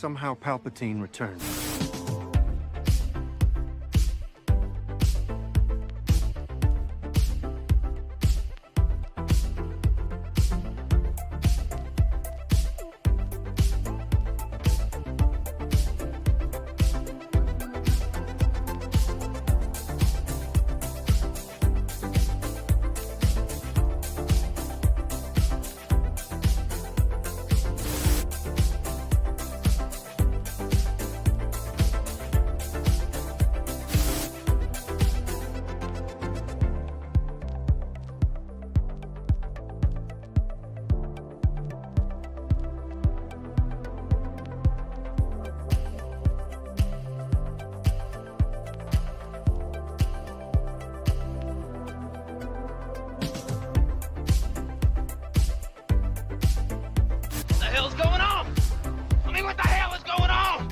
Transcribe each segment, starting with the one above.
somehow Palpatine returned. Hell's going on? I mean, what the hell is going on?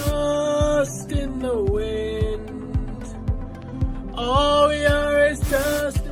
Dust in the wind. All we are is dust.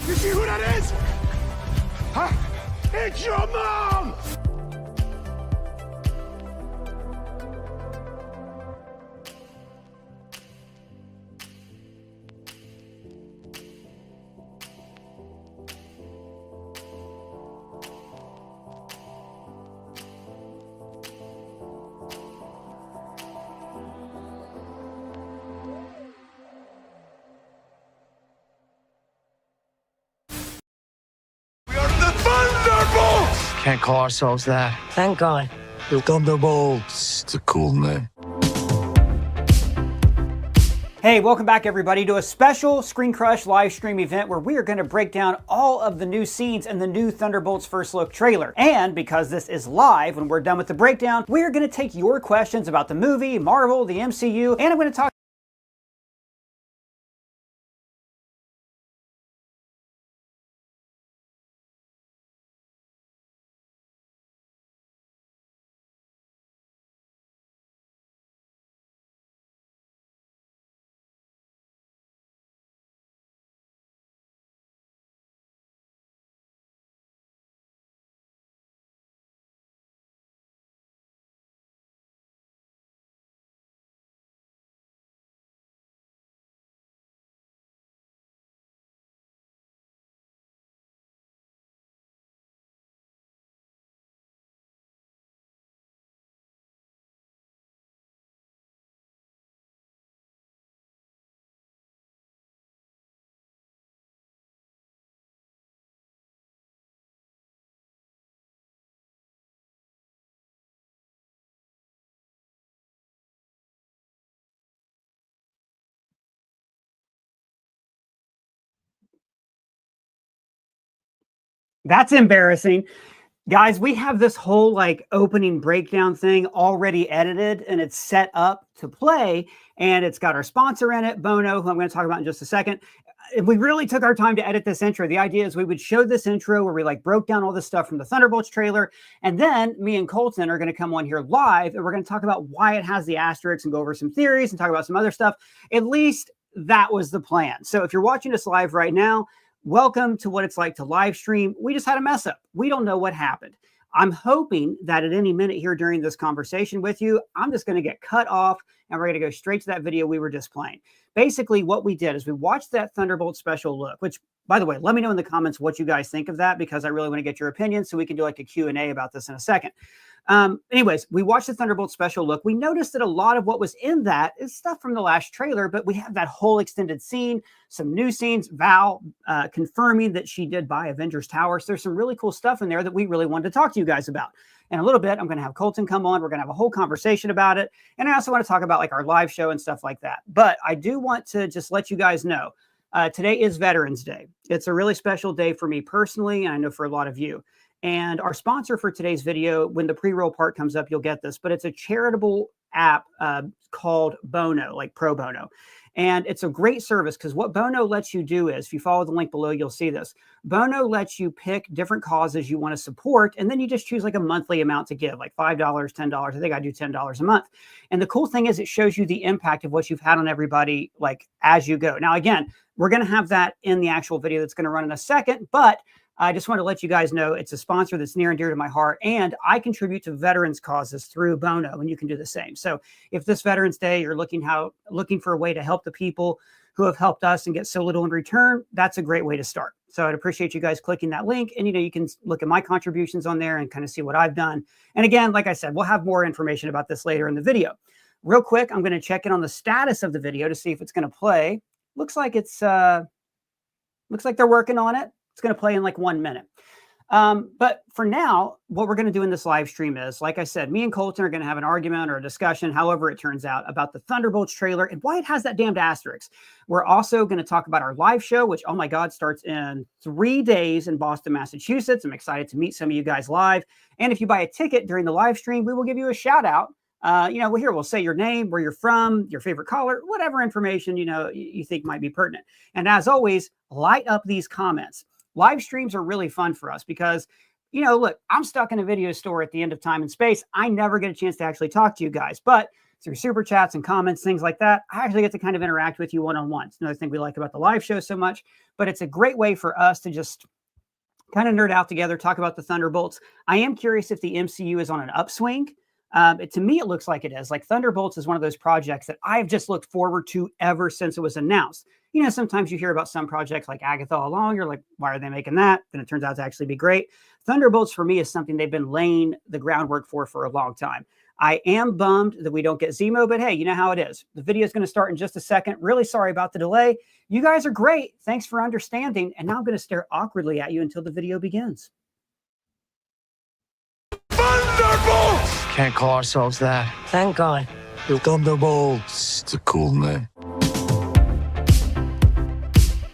You see who that is? Huh? It's your mom! can't call ourselves that. Thank God. The Thunderbolts. It's a cool name. Hey, welcome back everybody to a special ScreenCrush live stream event where we are going to break down all of the new scenes in the new Thunderbolts first look trailer. And because this is live, when we're done with the breakdown, we are going to take your questions about the movie, Marvel, the MCU, and I'm going to talk That's embarrassing. Guys, we have this whole like opening breakdown thing already edited and it's set up to play, and it's got our sponsor in it, Bono, who I'm going to talk about in just a second. We really took our time to edit this intro. The idea is we would show this intro where we like broke down all this stuff from the Thunderbolts trailer, and then me and Colton are going to come on here live and we're going to talk about why it has the asterisks and go over some theories and talk about some other stuff. At least that was the plan. So if you're watching us live right now, welcome to what it's like to live stream. We just had a mess up. We don't know what happened. I'm hoping that at any minute here during this conversation with you, I'm just going to get cut off and we're going to go straight to that video we were just playing. Basically, what we did is we watched that Thunderbolt special look, which, by the way, let me know in the comments what you guys think of that, because I really want to get your opinion so we can do like a Q&A about this in a second. Anyways, we watched the Thunderbolt special look. We noticed that a lot of what was in that is stuff from the last trailer, but we have that whole extended scene, some new scenes, Val confirming that she did buy Avengers Tower. So there's some really cool stuff in there that we really wanted to talk to you guys about. In a little bit, I'm going to have Colton come on. We're going to have a whole conversation about it. And I also want to talk about like our live show and stuff like that. But I do want to just let you guys know, today is Veterans Day. It's a really special day for me personally, and I know for a lot of you. And our sponsor for today's video, when the pre-roll part comes up, you'll get this, but it's a charitable app called Bono, like pro bono. And it's a great service because what Bono lets you do is, if you follow the link below, you'll see this. Bono lets you pick different causes you want to support, and then you just choose like a monthly amount to give, like $5, $10. I think I do $10 a month. And the cool thing is it shows you the impact of what you've had on everybody, like as you go. Now, again, we're going to have that in the actual video that's going to run in a second, but I just want to let you guys know it's a sponsor that's near and dear to my heart, and I contribute to veterans causes through Bono, and you can do the same. So if this Veterans Day you're looking for a way to help the people who have helped us and get so little in return, that's a great way to start. So I'd appreciate you guys clicking that link, and you can look at my contributions on there and kind of see what I've done. And again, like I said, we'll have more information about this later in the video. Real quick, I'm going to check in on the status of the video to see if it's going to play. Looks like they're working on it. It's going to play in like 1 minute. But for now, what we're going to do in this live stream is, like I said, me and Colton are going to have an argument or a discussion, however it turns out, about the Thunderbolts trailer and why it has that damned asterisk. We're also going to talk about our live show, which, oh my God, starts in 3 days in Boston, Massachusetts. I'm excited to meet some of you guys live. And if you buy a ticket during the live stream, we will give you a shout out. We'll say your name, where you're from, your favorite color, whatever information, you think might be pertinent. And as always, light up these comments. Live streams are really fun for us because, look, I'm stuck in a video store at the end of time and space. I never get a chance to actually talk to you guys, but through super chats and comments, things like that, I actually get to kind of interact with you one-on-one. It's another thing we like about the live show so much, but it's a great way for us to just kind of nerd out together, talk about the Thunderbolts. I am curious if the MCU is on an upswing. To me, it looks like it is. Like Thunderbolts is one of those projects that I've just looked forward to ever since it was announced. Sometimes you hear about some projects like Agatha all along. You're like, why are they making that? Then it turns out to actually be great. Thunderbolts for me is something they've been laying the groundwork for a long time. I am bummed that we don't get Zemo, but hey, you know how it is. The video is going to start in just a second. Really sorry about the delay. You guys are great. Thanks for understanding. And now I'm going to stare awkwardly at you until the video begins. Thunderbolts! Can't call ourselves that. Thank God. The Thunderbolts. It's a cool name.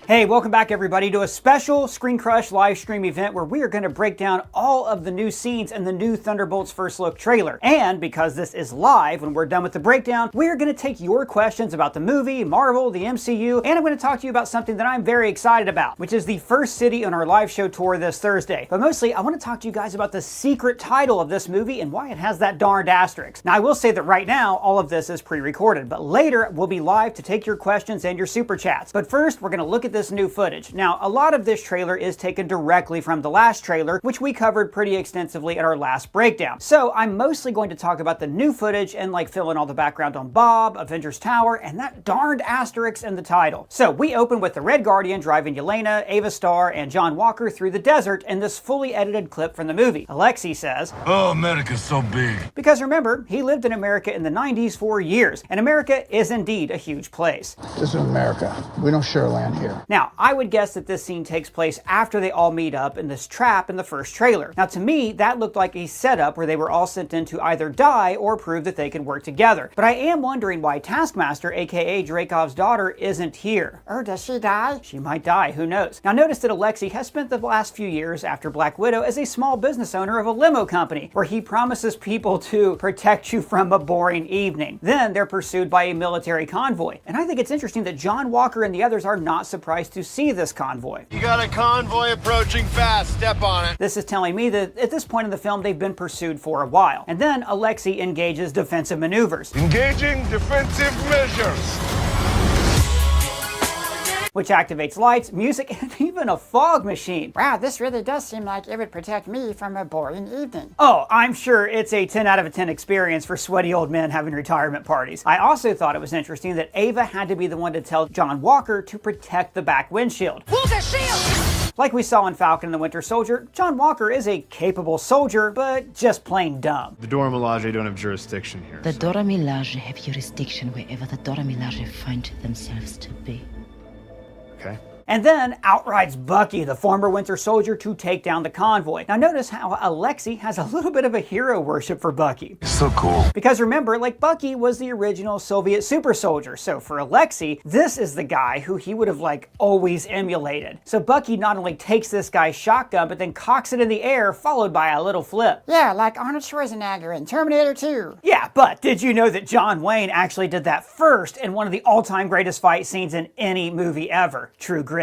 Hey, welcome back everybody to a special ScreenCrush live stream event where we are going to break down all of the new scenes in the new Thunderbolts first look trailer. And because this is live, when we're done with the breakdown, we are going to take your questions about the movie, Marvel, the MCU, and I'm going to talk to you about something that I'm very excited about, which is the first city on our live show tour this Thursday. But mostly, I want to talk to you guys about the secret title of this movie and why it has that darned asterisk. Now, I will say that right now, all of this is pre-recorded, but later we'll be live to take your questions and your super chats. But first, we're going to look at this new footage. Now, a lot of this trailer is taken directly from the last trailer, which we covered pretty extensively at our last breakdown. So I'm mostly going to talk about the new footage and like fill in all the background on Bob, Avengers Tower, and that darned asterisk in the title. So we open with the Red Guardian driving Yelena, Ava Starr, and John Walker through the desert in this fully edited clip from the movie. Alexi says, Oh, America's so big. because remember, he lived in America in the 90s for years, and America is indeed a huge place. This is America. We don't share land here. Now, I would guess that this scene takes place after they all meet up in this trap in the first trailer. Now, to me, that looked like a setup where they were all sent in to either die or prove that they could work together. But I am wondering why Taskmaster, aka Dreykov's daughter, isn't here. Oh, does she die? She might die, who knows? Now, notice that Alexi has spent the last few years after Black Widow as a small business owner of a limo company, where he promises people to protect you from a boring evening. Then they're pursued by a military convoy. And I think it's interesting that John Walker and the others are not surprised to see this convoy. You got a convoy approaching fast. Step on it. This is telling me that at this point in the film, they've been pursued for a while. And then Alexi engages defensive maneuvers, Engaging defensive measures. which activates lights, music, and even a fog machine. Wow, this really does seem like it would protect me from a boring evening. Oh, I'm sure it's a 10 out of 10 experience for sweaty old men having retirement parties. I also thought it was interesting that Ava had to be the one to tell John Walker to protect the back windshield. Move the shield! Like we saw in Falcon and the Winter Soldier, John Walker is a capable soldier, but just plain dumb. The Dora Milaje don't have jurisdiction here. The Dora Milaje have jurisdiction wherever the Dora Milaje find themselves to be. Okay. And then out rides Bucky, the former Winter Soldier, to take down the convoy. Now notice how Alexi has a little bit of a hero worship for Bucky. So cool. Because remember, like, Bucky was the original Soviet super soldier. So for Alexi, this is the guy who he would have like always emulated. So Bucky not only takes this guy's shotgun, but then cocks it in the air, followed by a little flip. Yeah, like Arnold Schwarzenegger in Terminator 2. Yeah, but did you know that John Wayne actually did that first in one of the all-time greatest fight scenes in any movie ever, True Grit?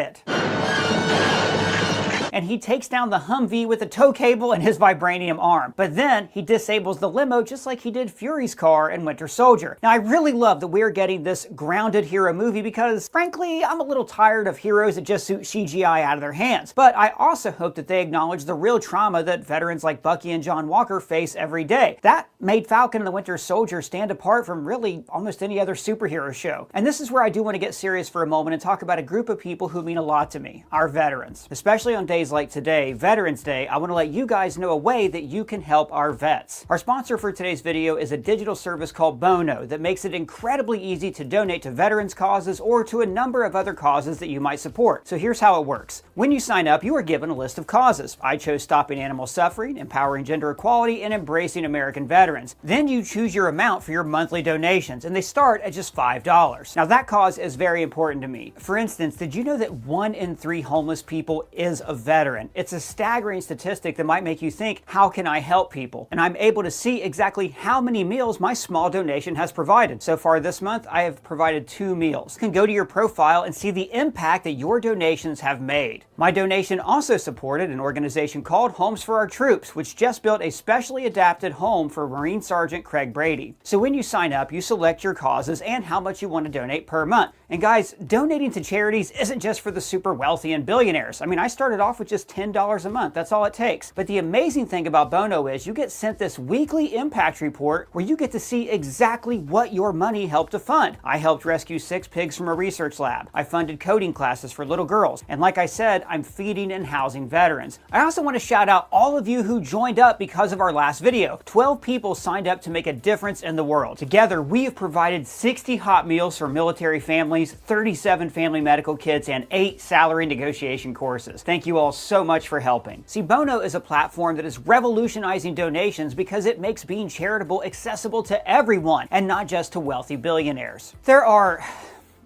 And he takes down the Humvee with a tow cable and his vibranium arm. But then he disables the limo just like he did Fury's car in Winter Soldier. Now, I really love that we're getting this grounded hero movie because, frankly, I'm a little tired of heroes that just shoot CGI out of their hands. But I also hope that they acknowledge the real trauma that veterans like Bucky and John Walker face every day. That made Falcon and the Winter Soldier stand apart from really almost any other superhero show. And this is where I do want to get serious for a moment and talk about a group of people who mean a lot to me, our veterans. Especially on days like today, Veterans Day, I want to let you guys know a way that you can help our vets. Our sponsor for today's video is a digital service called Bono that makes it incredibly easy to donate to veterans causes or to a number of other causes that you might support. So here's how it works. When you sign up, you are given a list of causes. I chose stopping animal suffering, empowering gender equality, and embracing American veterans. Then you choose your amount for your monthly donations, and they start at just $5. Now that cause is very important to me. For instance, did you know that 1 in 3 homeless people is a veteran? It's a staggering statistic that might make you think, how can I help people? And I'm able to see exactly how many meals my small donation has provided. So far this month, I have provided 2 meals. You can go to your profile and see the impact that your donations have made. My donation also supported an organization called Homes for Our Troops, which just built a specially adapted home for Marine Sergeant Craig Brady. So when you sign up, you select your causes and how much you want to donate per month. And guys, donating to charities isn't just for the super wealthy and billionaires. I mean, I started off with just $10 a month. That's all it takes. But the amazing thing about Bono is you get sent this weekly impact report where you get to see exactly what your money helped to fund. I helped rescue 6 pigs from a research lab. I funded coding classes for little girls. And like I said, I'm feeding and housing veterans. I also want to shout out all of you who joined up because of our last video. 12 people signed up to make a difference in the world. Together, we have provided 60 hot meals for military families families, 37 family medical kits, and 8 salary negotiation courses. Thank you all so much for helping. See, Bono is a platform that is revolutionizing donations because it makes being charitable accessible to everyone and not just to wealthy billionaires. There are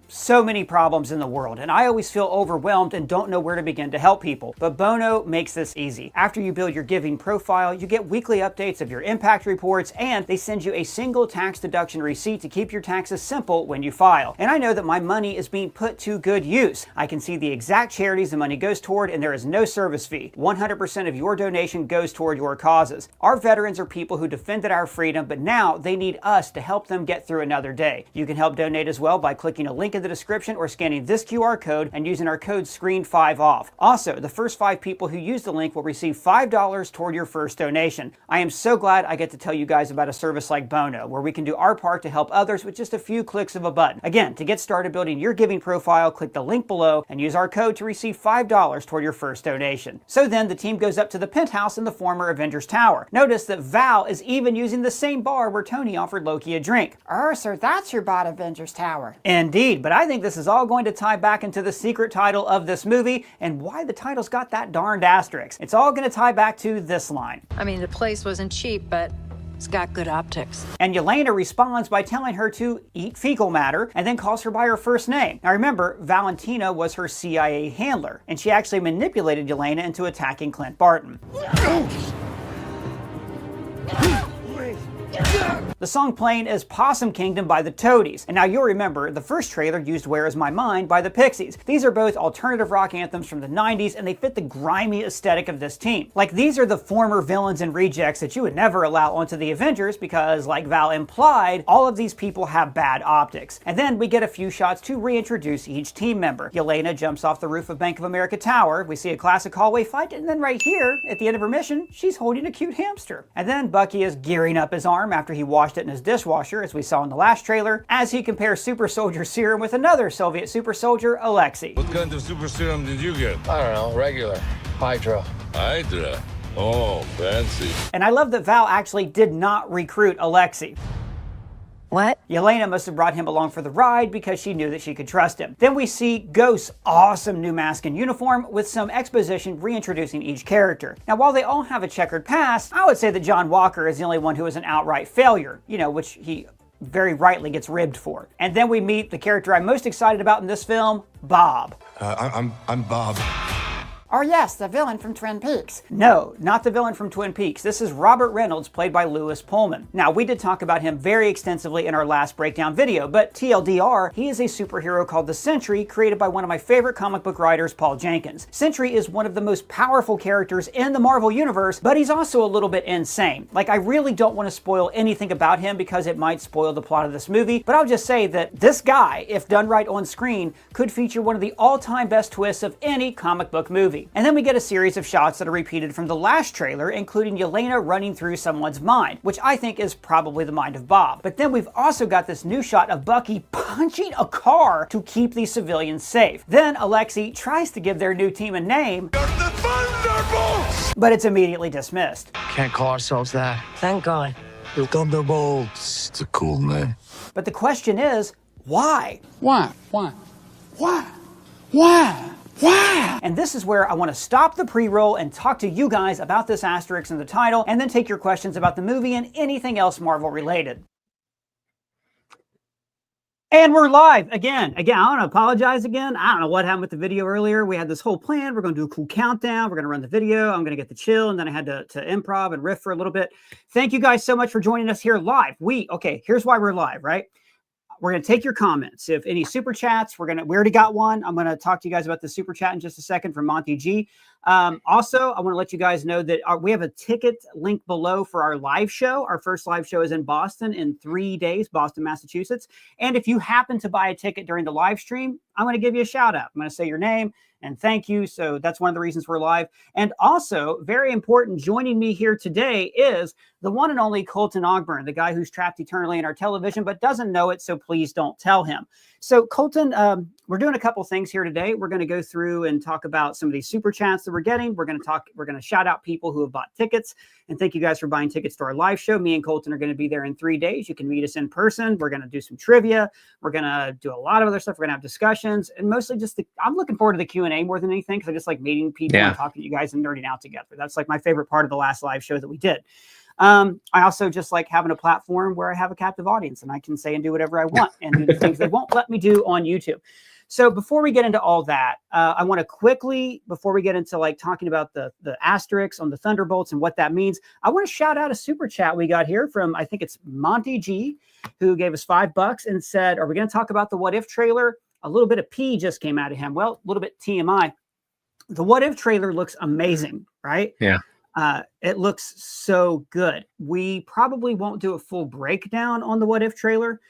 so many problems in the world, and I always feel overwhelmed and don't know where to begin to help people. But Bono makes this easy. After you build your giving profile, you get weekly updates of your impact reports, and they send you a single tax deduction receipt to keep your taxes simple when you file. And I know that my money is being put to good use. I can see the exact charities the money goes toward, and there is no service fee. 100% of your donation goes toward your causes. Our veterans are people who defended our freedom, but now they need us to help them get through another day. You can help donate as well by clicking a link in the description or scanning this QR code and using our code SCREEN5OFF. Also, the first 5 people who use the link will receive $5 toward your first donation. I am so glad I get to tell you guys about a service like Bono, where we can do our part to help others with just a few clicks of a button. Again, to get started building your giving profile, click the link below and use our code to receive $5 toward your first donation. So then the team goes up to the penthouse in the former Avengers Tower. Notice that Val is even using the same bar where Tony offered Loki a drink. Oh, so that's your bot Avengers Tower. Indeed, but I think this is all going to tie back into the secret title of this movie and why the title's got that darned asterisk. It's all going to tie back to this line. I mean, the place wasn't cheap, but it's got good optics. And Yelena responds by telling her to eat fecal matter and then calls her by her first name. Now remember, Valentina was her CIA handler, and she actually manipulated Yelena into attacking Clint Barton. The song playing is Possum Kingdom by the Toadies. And now you'll remember the first trailer used Where Is My Mind by the Pixies. These are both alternative rock anthems from the 90s, and they fit the grimy aesthetic of this team. Like, these are the former villains and rejects that you would never allow onto the Avengers because, like Val implied, all of these people have bad optics. And then we get a few shots to reintroduce each team member. Yelena jumps off the roof of Bank of America Tower. We see a classic hallway fight, and then right here, at the end of her mission, she's holding a cute hamster. And then Bucky is gearing up his arm after he washed it in his dishwasher, as we saw in the last trailer, as he compares super soldier serum with another Soviet super soldier, Alexei. What kind of super serum did you get? I don't know, regular. Hydra. Hydra? Oh, fancy. And I love that Val actually did not recruit Alexei. What? Yelena must have brought him along for the ride because she knew that she could trust him. Then we see Ghost's awesome new mask and uniform with some exposition reintroducing each character. Now, while they all have a checkered past, I would say that John Walker is the only one who is an outright failure, which he very rightly gets ribbed for. And then we meet the character I'm most excited about in this film, Bob. I'm Bob. Oh yes, the villain from Twin Peaks. No, not the villain from Twin Peaks. This is Robert Reynolds, played by Lewis Pullman. Now, we did talk about him very extensively in our last breakdown video, but TLDR, he is a superhero called the Sentry, created by one of my favorite comic book writers, Paul Jenkins. Sentry is one of the most powerful characters in the Marvel Universe, but he's also a little bit insane. Like, I really don't want to spoil anything about him because it might spoil the plot of this movie, but I'll just say that this guy, if done right on screen, could feature one of the all-time best twists of any comic book movie. And then we get a series of shots that are repeated from the last trailer, including Yelena running through someone's mind, which I think is probably the mind of Bob. But then we've also got this new shot of Bucky punching a car to keep these civilians safe. Then Alexei tries to give their new team a name, The Thunderbolts! but it's immediately dismissed. Can't call ourselves that. Thank God. The Thunderbolts. It's a cool name. But the question is, why? Why? Why? Why? Why? Why? And this is where I want to stop the pre-roll and talk to you guys about this asterisk in the title, and then take your questions about the movie and anything else Marvel related. And we're live again. I want to apologize again. I don't know what happened with the video earlier. We had this whole plan. We're going to do a cool countdown. We're going to run the video. I'm going to get the chill, and then I had to improv and riff for a little bit. Thank you guys so much for joining us here live. Okay, here's why we're live, right? We're going to take your comments. If any super chats, we already got one. I'm going to talk to you guys about the super chat in just a second from Monty G. Also, I want to let you guys know that we have a ticket link below for our live show. Our first live show is in Boston in 3 days, Boston, Massachusetts. And if you happen to buy a ticket during the live stream, I'm going to give you a shout out. I'm going to say your name and thank you. So that's one of the reasons we're live. And also, very important, joining me here today is the one and only Colton Ogburn, the guy who's trapped eternally in our television, but doesn't know it, so please don't tell him. So Colton, we're doing a couple things here today. We're going to go through and talk about some of these super chats that we're getting. We're going to shout out people who have bought tickets, and thank you guys for buying tickets to our live show. Me and Colton are going to be there in 3 days. You can meet us in person. We're going to do some trivia. We're going to do a lot of other stuff. We're going to have discussions, and mostly just I'm looking forward to the Q&A more than anything, because I just like meeting people and talking to you guys and nerding out together. That's like my favorite part of the last live show that we did. I also just like having a platform where I have a captive audience and I can say and do whatever I want and do the things they won't let me do on YouTube. So before we get into all that, I want to quickly, before we get into like talking about the asterisks on the Thunderbolts and what that means, I want to shout out a super chat we got here from, I think it's Monty G, who gave us $5 and said, are we going to talk about the What If trailer? A little bit of pee just came out of him. Well, a little bit TMI. The What If trailer looks amazing, right? Yeah. It looks so good. We probably won't do a full breakdown on the What If trailer,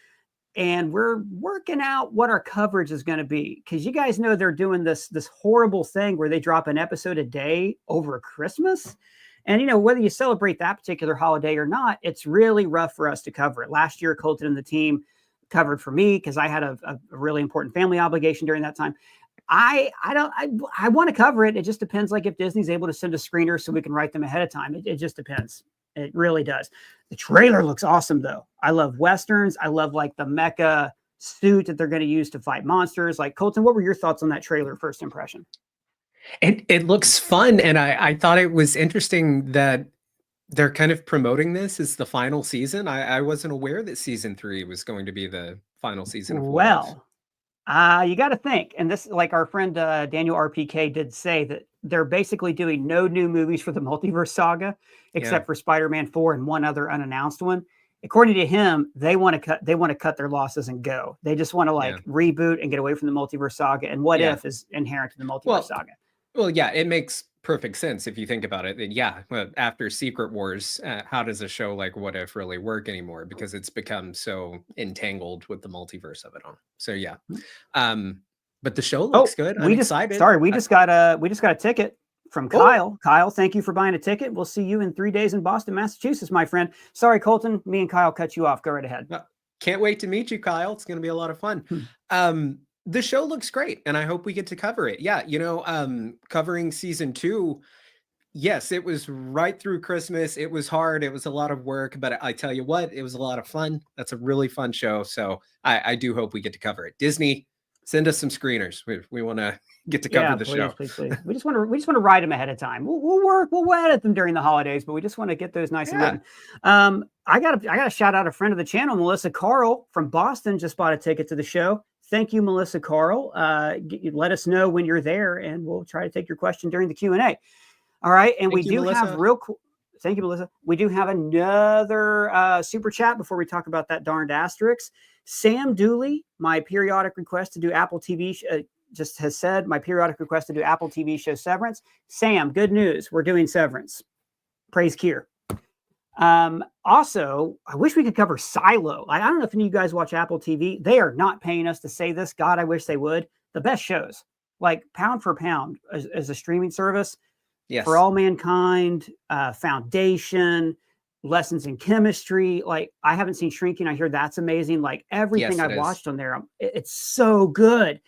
and we're working out what our coverage is going to be, because you guys know they're doing this horrible thing where they drop an episode a day over Christmas. And, you know, whether you celebrate that particular holiday or not, it's really rough for us to cover it. Last year, Colton and the team covered for me because I had a really important family obligation during that time. I want to cover it. It just depends, like if Disney's able to send a screener so we can write them ahead of time. It just depends. It really does. The trailer looks awesome, though. I love Westerns. I love like the mecha suit that they're going to use to fight monsters. Like, Colton, what were your thoughts on that trailer first impression? It looks fun. And I thought it was interesting that they're kind of promoting this as the final season. I wasn't aware that season 3 was going to be the final season. Well, you got to think, and this, like our friend Daniel RPK did say, that they're basically doing no new movies for the multiverse saga, except for Spider-Man 4 and one other unannounced one. According to him, they want to cut their losses and go. They just want to reboot and get away from the multiverse saga. And What If is inherent to the multiverse saga. Well, yeah, it makes perfect sense if you think about it. Well, after Secret Wars, how does a show like What If really work anymore? Because it's become so entangled with the multiverse of it all. So yeah, but the show looks good. I'm excited. Sorry, we just got a ticket from Kyle. Kyle, thank you for buying a ticket. We'll see you in 3 days in Boston, Massachusetts, my friend. Sorry, Colton, me and Kyle cut you off. Go right ahead. Can't wait to meet you, Kyle. It's going to be a lot of fun. The show looks great, and I hope we get to cover it. Yeah, you know, covering season 2, yes, it was right through Christmas. It was hard. It was a lot of work, but I tell you what, it was a lot of fun. That's a really fun show. So I do hope we get to cover it. Disney, send us some screeners. We want to get to cover the show. Please. We just want to write them ahead of time. We'll edit them during the holidays, but we just want to get those nice and written. I got to shout out a friend of the channel, Melissa Carl from Boston, just bought a ticket to the show. Thank you, Melissa Carl. Let us know when you're there, and we'll try to take your question during the Q&A. All right, and Thank you, Melissa. We do have another super chat before we talk about that darned asterisk. Sam Dooley, my periodic request to do Apple TV just has said my periodic request to do Apple TV show Severance. Sam, good news. We're doing Severance. Praise Kier. Also, I wish we could cover Silo. I don't know if any of you guys watch Apple TV. They are not paying us to say this. God, I wish they would. The best shows, like pound for pound as a streaming service. Yes. For All Mankind, Foundation, Lessons in Chemistry. Like, I haven't seen Shrinking. I hear that's amazing. Like, everything I've watched on there, it's so good.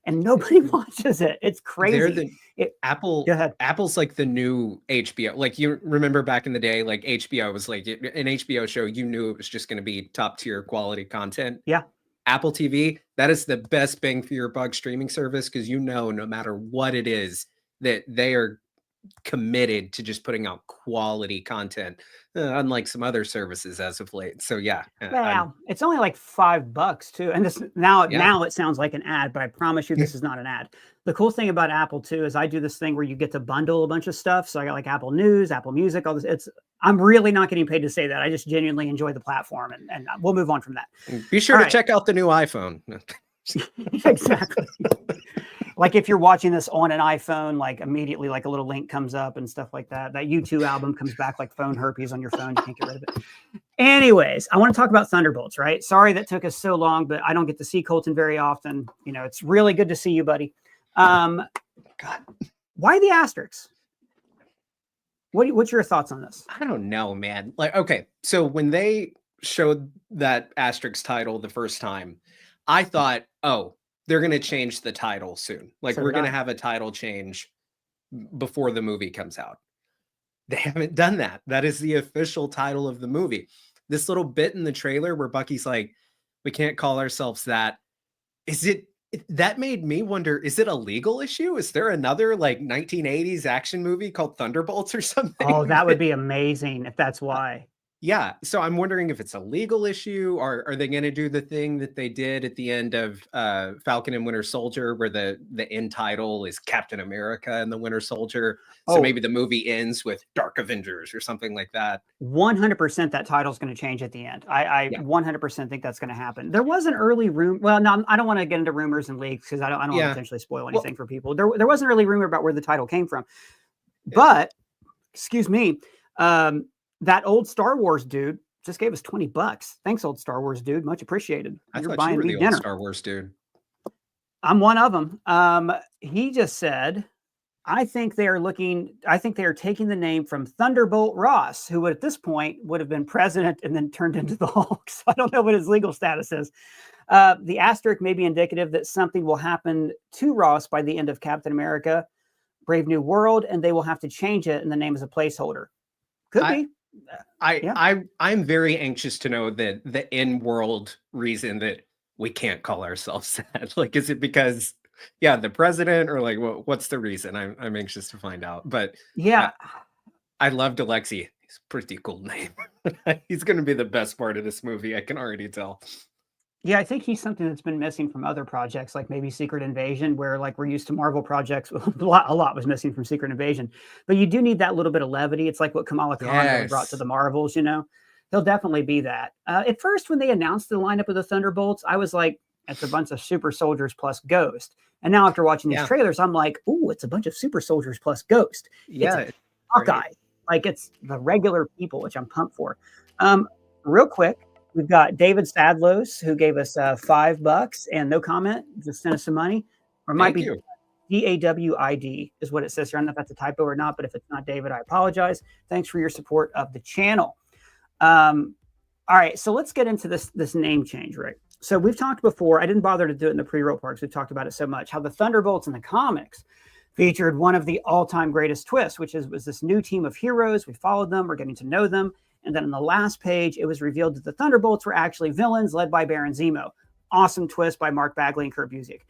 And nobody watches it. It's crazy. Apple's like the new HBO. Like, you remember back in the day, like HBO was like an HBO show. You knew it was just going to be top tier quality content. Yeah. Apple TV, that is the best bang for your buck streaming service, because no matter what it is, that they are committed to just putting out quality content, unlike some other services as of late. So yeah, well, it's only like $5 too. And this now it sounds like an ad, but I promise you this is not an ad. The cool thing about Apple too is I do this thing where you get to bundle a bunch of stuff. So I got like Apple News, Apple Music, all this. I'm really not getting paid to say that. I just genuinely enjoy the platform, and we'll move on from that. Be sure to check out the new iPhone. Exactly. Like if you're watching this on an iPhone, like immediately like a little link comes up and stuff like that. That U2 album comes back like phone herpes on your phone. You can't get rid of it. Anyways, I want to talk about Thunderbolts, right? Sorry that took us so long, but I don't get to see Colton very often. You know, it's really good to see you, buddy. God, why the asterisks? What's your thoughts on this? I don't know, man. Like, okay, so when they showed that asterisk title the first time, I thought, oh, they're going to change the title soon. Like So we're did going to I. have a title change before the movie comes out. They haven't done that. That is the official title of the movie. This little bit in the trailer where Bucky's like, we can't call ourselves that. That made me wonder, is it a legal issue? Is there another like 1980s action movie called Thunderbolts or something? Oh, that would be amazing if that's why. Yeah. So I'm wondering if it's a legal issue, or are they going to do the thing that they did at the end of Falcon and Winter Soldier, where the end title is Captain America and the Winter Soldier? So maybe the movie ends with Dark Avengers or something like that. 100% that title's going to change at the end. I 100% think that's going to happen. There was an early rumor. Well, no, I don't want to get into rumors and leaks because I don't want to potentially spoil anything for people. There was an early rumor about where the title came from. But, excuse me, that old Star Wars dude just gave us $20. Thanks, old Star Wars dude. Much appreciated. You're buying me dinner. Old Star Wars dude. I'm one of them. He just said, I think they are taking the name from Thunderbolt Ross, who at this point would have been president and then turned into the Hulk. So I don't know what his legal status is. The asterisk may be indicative that something will happen to Ross by the end of Captain America, Brave New World, and they will have to change it, and the name is a placeholder. Could be. I'm very anxious to know the in-world reason that we can't call ourselves that. Like, is it because the president, or like what's the reason? I'm anxious to find out. But I loved Alexei. He's a pretty cool name. He's going to be the best part of this movie. I can already tell. Yeah, I think he's something that's been missing from other projects, like maybe Secret Invasion, where like we're used to Marvel projects. A lot was missing from Secret Invasion, but you do need that little bit of levity. It's like what Kamala Khan really brought to the Marvels. You know, he'll definitely be that. At first, when they announced the lineup of the Thunderbolts, I was like, it's a bunch of super soldiers plus Ghost. And now after watching these trailers, I'm like, ooh, it's a bunch of super soldiers plus Ghost. Yeah, it's Hawkeye. Like it's the regular people, which I'm pumped for. Real quick. We've got David Sadlos, who gave us $5 and no comment, just sent us some money. Or it might be DAWID is what it says here. I don't know if that's a typo or not, but if it's not David, I apologize. Thanks for your support of the channel. All right, so let's get into this name change, right? So we've talked before. I didn't bother to do it in the pre-roll parts. We've talked about it so much. How the Thunderbolts in the comics featured one of the all-time greatest twists, which was this new team of heroes. We followed them. We're getting to know them. And then on the last page, it was revealed that the Thunderbolts were actually villains led by Baron Zemo. Awesome twist by Mark Bagley and Kurt Busiek.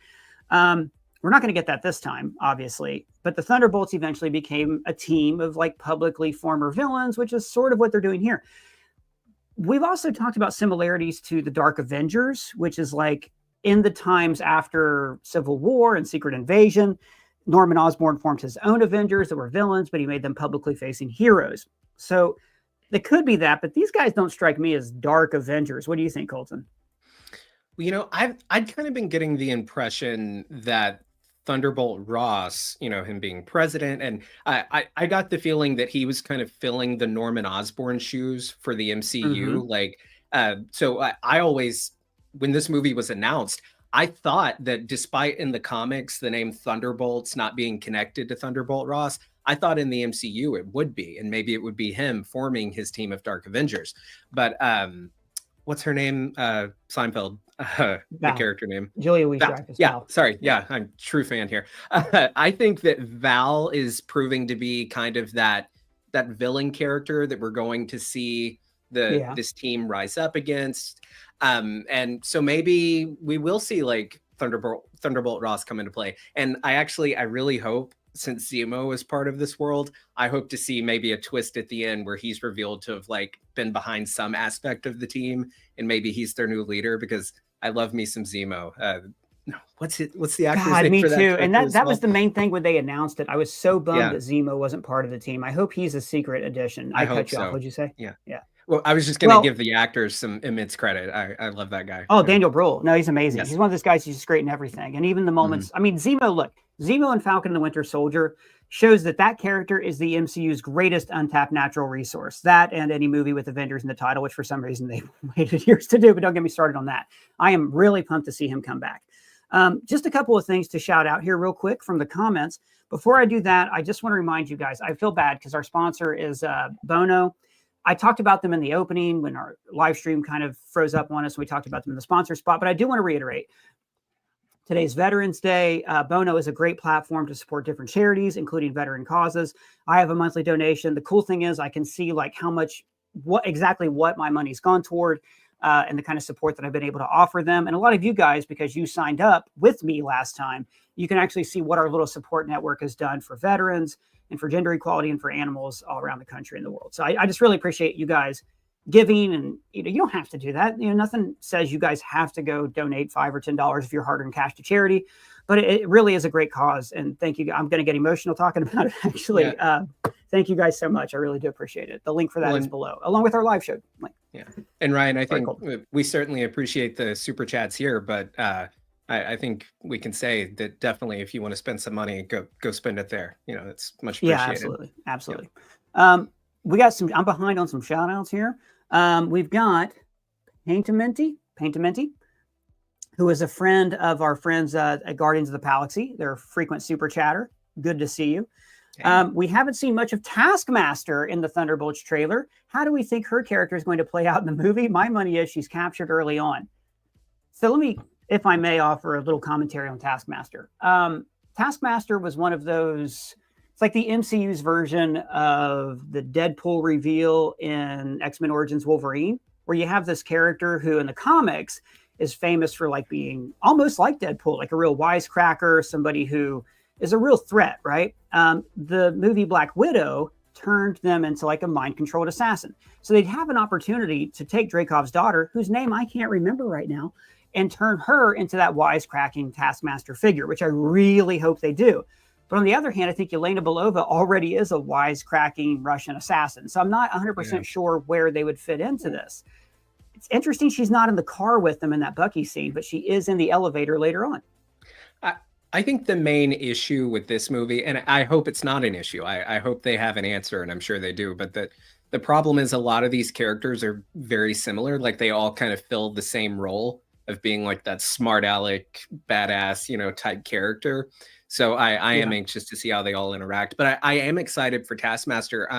We're not going to get that this time, obviously. But the Thunderbolts eventually became a team of like publicly former villains, which is sort of what they're doing here. We've also talked about similarities to the Dark Avengers, which is like in the times after Civil War and Secret Invasion. Norman Osborn formed his own Avengers that were villains, but he made them publicly facing heroes. So they could be that, but these guys don't strike me as Dark Avengers. What do you think, Colton? Well, you know, I'd kind of been getting the impression that Thunderbolt Ross, you know, him being president, and I got the feeling that he was kind of filling the Norman Osborn shoes for the MCU. Like, so I always, when this movie was announced, I thought that despite in the comics the name Thunderbolts not being connected to Thunderbolt Ross, I thought in the MCU it would be, and maybe it would be him forming his team of Dark Avengers. But what's her name? Seinfeld, the character name. Julia Louis-Dreyfus. Yeah, sorry. Yeah, I'm a true fan here. I think that Val is proving to be kind of that villain character that we're going to see this team rise up against. And so maybe we will see like Thunderbolt Ross come into play. And I really hope, since Zemo is part of this world, I hope to see maybe a twist at the end where he's revealed to have like been behind some aspect of the team, and maybe he's their new leader, because I love me some Zemo. What's the actor's name? Me too. And that was the main thing when they announced it. I was so bummed that Zemo wasn't part of the team. I hope he's a secret addition. I cut you off. What'd you say? Yeah. Well, I was just going to give the actors some immense credit. I love that guy. Oh, Daniel Bruhl. No, he's amazing. Yes. He's one of those guys who's just great in everything. And even the moments, I mean, Zemo and Falcon and the Winter Soldier shows that character is the MCU's greatest untapped natural resource. That and any movie with Avengers in the title, which for some reason they waited years to do, but don't get me started on that. I am really pumped to see him come back. Just a couple of things to shout out here real quick from the comments. Before I do that, I just want to remind you guys, I feel bad because our sponsor is Bono. I talked about them in the opening when our live stream kind of froze up on us. We talked about them in the sponsor spot, but I do want to reiterate. Today's Veterans Day. Bono is a great platform to support different charities, including veteran causes. I have a monthly donation. The cool thing is I can see like how much, what my money's gone toward, and the kind of support that I've been able to offer them. And a lot of you guys, because you signed up with me last time, you can actually see what our little support network has done for veterans and for gender equality and for animals all around the country and the world. So I just really appreciate you guys giving, and you don't have to do that. Nothing says you guys have to go donate $5 or $10 of your hard-earned cash to charity, but it really is a great cause. And thank you. I'm going to get emotional talking about it, actually. Yeah. Thank you guys so much. I really do appreciate it. The link for that is below, along with our live show link. Yeah. And Ryan, I think cool. we certainly appreciate the super chats here, but I think we can say that definitely if you want to spend some money, go spend it there. It's much appreciated. Yeah, absolutely. Absolutely. Yeah. We got I'm behind on some shout outs here. We've got Paintamenti, who is a friend of our friends at Guardians of the Galaxy. They're a frequent super chatter. Good to see you. Okay. We haven't seen much of Taskmaster in the Thunderbolts trailer. How do we think her character is going to play out in the movie? My money is she's captured early on. So let me, if I may, offer a little commentary on Taskmaster. Taskmaster was one of those, it's like the MCU's version of the Deadpool reveal in X-Men Origins Wolverine, where you have this character who in the comics is famous for like being almost like Deadpool, like a real wisecracker, somebody who is a real threat, right? The movie Black Widow turned them into like a mind-controlled assassin. So they'd have an opportunity to take Dreykov's daughter, whose name I can't remember right now, and turn her into that wisecracking Taskmaster figure, which I really hope they do. But on the other hand, I think Yelena Belova already is a wisecracking Russian assassin. So I'm not 100% sure where they would fit into this. It's interesting she's not in the car with them in that Bucky scene, but she is in the elevator later on. I think the main issue with this movie, and I hope it's not an issue, I hope they have an answer, and I'm sure they do, but the problem is a lot of these characters are very similar. Like they all kind of fill the same role of being like that smart aleck, badass, type character. So I am anxious to see how they all interact, but I am excited for Taskmaster.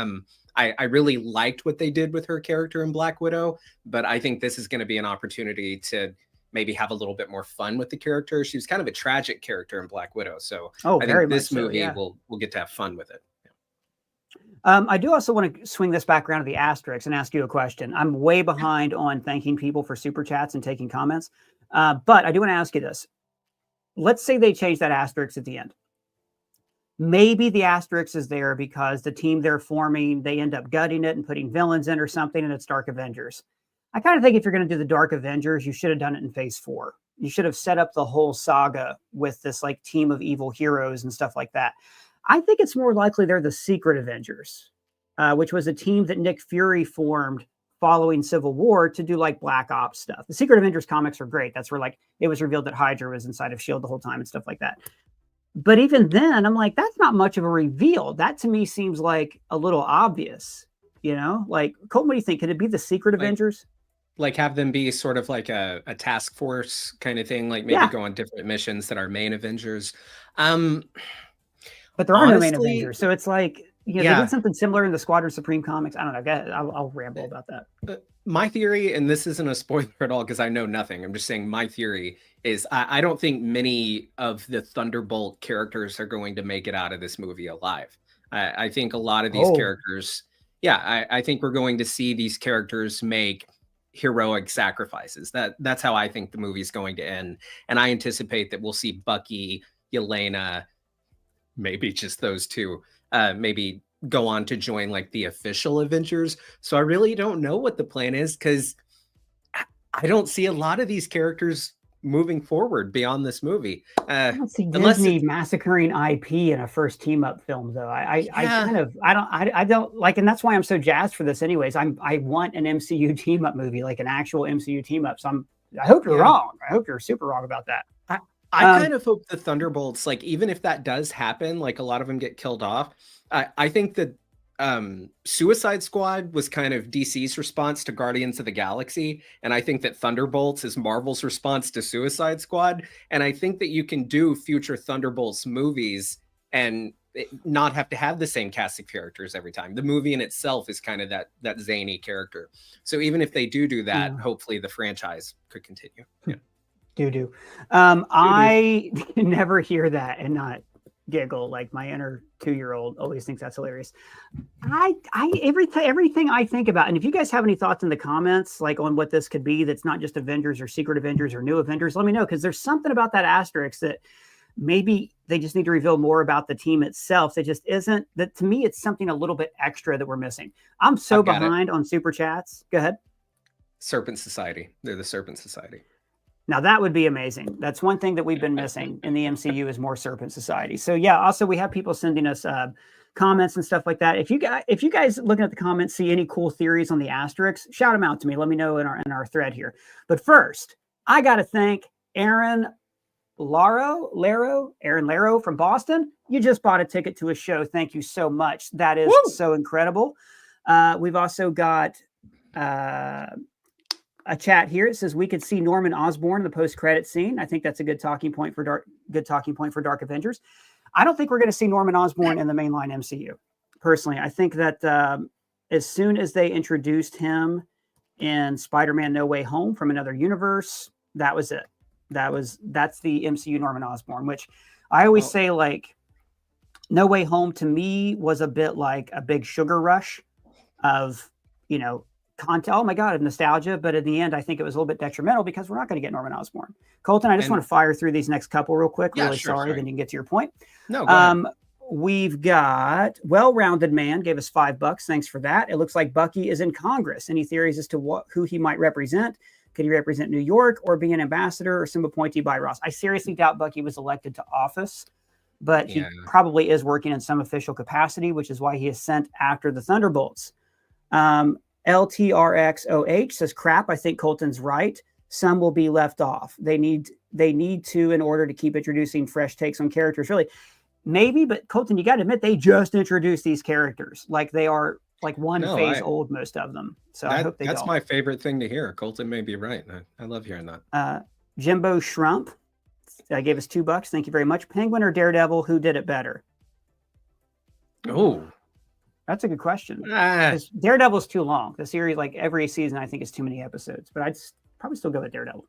I really liked what they did with her character in Black Widow, but I think this is going to be an opportunity to maybe have a little bit more fun with the character. She was kind of a tragic character in Black Widow. So I think this movie we'll get to have fun with it. I do also want to swing this back around to the asterisks and ask you a question. I'm way behind on thanking people for super chats and taking comments. But I do want to ask you this. Let's say they change that asterisk at the end. Maybe the asterisk is there because the team they're forming, they end up gutting it and putting villains in or something, and it's Dark Avengers. I kind of think if you're going to do the Dark Avengers, you should have done it in phase 4. You should have set up the whole saga with this like team of evil heroes and stuff like that. I think it's more likely they're the Secret Avengers, which was a team that Nick Fury formed following Civil War to do like Black Ops stuff. The Secret Avengers comics are great. That's where like it was revealed that Hydra was inside of S.H.I.E.L.D. the whole time and stuff like that. But even then, I'm like, that's not much of a reveal. That to me seems like a little obvious, Like, Colton, what do you think? Could it be the Secret Avengers? Like have them be sort of like a task force kind of thing, like maybe go on different missions that are main Avengers. But there are no main Avengers. So it's like, they did something similar in the Squadron Supreme comics. I don't know. I'll ramble about that. My theory, and this isn't a spoiler at all because I know nothing. I'm just saying my theory is I don't think many of the Thunderbolt characters are going to make it out of this movie alive. I think a lot of these characters, I think we're going to see these characters make heroic sacrifices. That's how I think the movie is going to end. And I anticipate that we'll see Bucky, Yelena, maybe just those two, maybe go on to join like the official Avengers. So I really don't know what the plan is because I don't see a lot of these characters moving forward beyond this movie. I don't see Disney massacring IP in a first team up film though. I don't like, and that's why I'm so jazzed for this anyways. I want an MCU team up movie, like an actual MCU team up. So I hope you're wrong. I hope you're super wrong about that. I kind of hope the Thunderbolts, like even if that does happen, like a lot of them get killed off. I think that Suicide Squad was kind of DC's response to Guardians of the Galaxy. And I think that Thunderbolts is Marvel's response to Suicide Squad. And I think that you can do future Thunderbolts movies and not have to have the same cast of characters every time. The movie in itself is kind of that zany character. So even if they do that, hopefully the franchise could continue. Yeah. Do. I never hear that and not giggle. Like my inner 2-year-old always thinks that's hilarious. Everything I think about, and if you guys have any thoughts in the comments, like on what this could be, that's not just Avengers or Secret Avengers or New Avengers, let me know, because there's something about that asterisk that maybe they just need to reveal more about the team itself. That just isn't that to me. It's something a little bit extra that we're missing. I'm so behind on super chats. Go ahead. Serpent Society. They're the Serpent Society. Now that would be amazing. That's one thing that we've been missing in the MCU is more Serpent Society. So yeah, also we have people sending us comments and stuff like that. If you guys looking at the comments see any cool theories on the asterisks, shout them out to me. Let me know in our thread here. But first, I got to thank Aaron Laro from Boston. You just bought a ticket to a show. Thank you so much. That is so incredible. We've also got a chat here. It says we could see Norman Osborn in the post-credit scene. I think that's a good talking point for Dark Avengers. I don't think we're going to see Norman Osborn in the mainline MCU. Personally, I think that as soon as they introduced him in Spider-Man No Way Home from another universe, that was it. That's the MCU Norman Osborn, which I always say, like, No Way Home to me was a bit like a big sugar rush of, content. Oh my God, of nostalgia. But in the end, I think it was a little bit detrimental because we're not going to get Norman Osborn. Colton, I just want to fire through these next couple real quick. Yeah, really sorry. Then you can get to your point. No, go ahead. We've got Well-Rounded Man gave us $5. Thanks for that. It looks like Bucky is in Congress. Any theories as to who he might represent? Could he represent New York or be an ambassador or some appointee by Ross? I seriously doubt Bucky was elected to office, but he probably is working in some official capacity, which is why he is sent after the Thunderbolts. LTRXOH says, crap, I think Colton's right. Some will be left off. They need to in order to keep introducing fresh takes on characters. Really, maybe, but Colton, you got to admit, they just introduced these characters. Like they are like phase old, most of them. So I hope that's my favorite thing to hear. Colton may be right. I love hearing that. Jimbo Shrump gave us $2. Thank you very much. Penguin or Daredevil, who did it better? Oh, that's a good question. Daredevil's too long. The series, like every season, I think is too many episodes. But I'd probably still go with Daredevil.